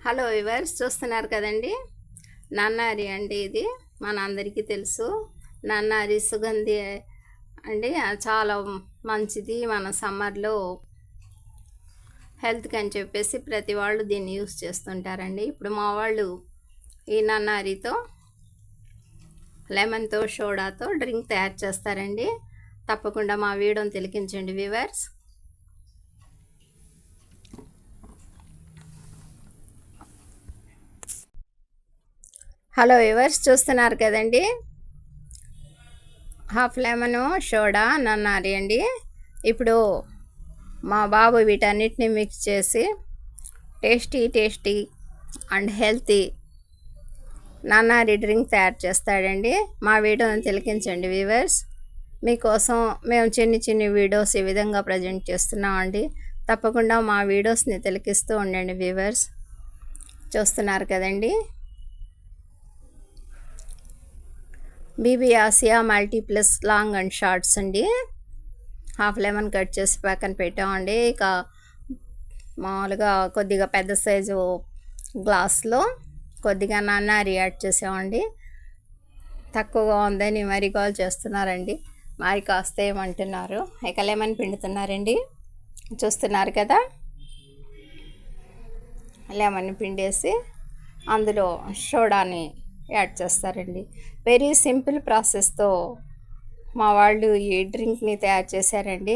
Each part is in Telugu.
హలో వివర్స్, చూస్తున్నారు కదండి. నన్నారి అండి, ఇది మన అందరికీ తెలుసు. నన్నారి సుగంధి అండి, చాలా మంచిది. మన సమ్మర్లో హెల్త్కి అని చెప్పేసి ప్రతి వాళ్ళు దీన్ని యూస్ చేస్తుంటారండి. ఇప్పుడు మా వాళ్ళు ఈ నన్నారితో లెమన్తో సోడాతో డ్రింక్ తయారు చేస్తారండి. తప్పకుండా మా వీడియోని తిలకించండి వివర్స్. హలో వివర్స్, చూస్తున్నారు కదండి. హాఫ్ లెమను సోడా నన్నారి అండి. ఇప్పుడు మా బాబు వీటన్నిటిని మిక్స్ చేసి టేస్టీ అండ్ హెల్తీ నన్నారి డ్రింక్ తయారు చేస్తాడండి. మా వీడియోని తిలకించండి వ్యూవర్స్. మీకోసం మేము చిన్ని వీడియోస్ ఈ విధంగా ప్రజెంట్ చేస్తున్నామండి. తప్పకుండా మా వీడియోస్ని తిలకిస్తూ ఉండండి వ్యూవర్స్. చూస్తున్నారు కదండి. BB Asia multiplus long and shorts అండి. హాఫ్ లెమన్ కట్ చేసి పక్కన పెట్టామండి. ఇక మామూలుగా కొద్దిగా పెద్ద సైజు గ్లాస్లో కొద్దిగా నన్నారి యాడ్ చేసామండి. తక్కువగా ఉందని మరి కాల్ చేస్తున్నారండి. మరి కాస్త ఏమంటున్నారు. ఇక లెమన్ పిండుతున్నారండి. చూస్తున్నారు కదా. లెమన్ పిండేసి అందులో సోడాని యాడ్ చేస్తారండి. వెరీ సింపుల్ ప్రాసెస్తో మా వాళ్ళు ఈ డ్రింక్ని తయారు చేశారండి.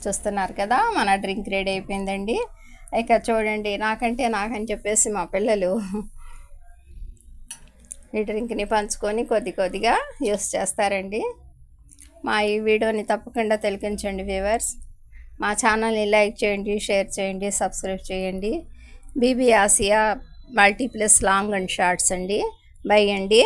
చూస్తున్నారు కదా, మన డ్రింక్ రెడీ అయిపోయిందండి. ఇక చూడండి, నాకని చెప్పేసి మా పిల్లలు ఈ డ్రింక్ని పంచుకొని కొద్దిగా యూస్ చేస్తారండి. మా ఈ వీడియోని తప్పకుండా తిలకించండి వ్యూవర్స్. మా ఛానల్ని లైక్ చేయండి, షేర్ చేయండి, సబ్స్క్రైబ్ చేయండి. BB Asia multiplus long and shorts అండి. బై అండి.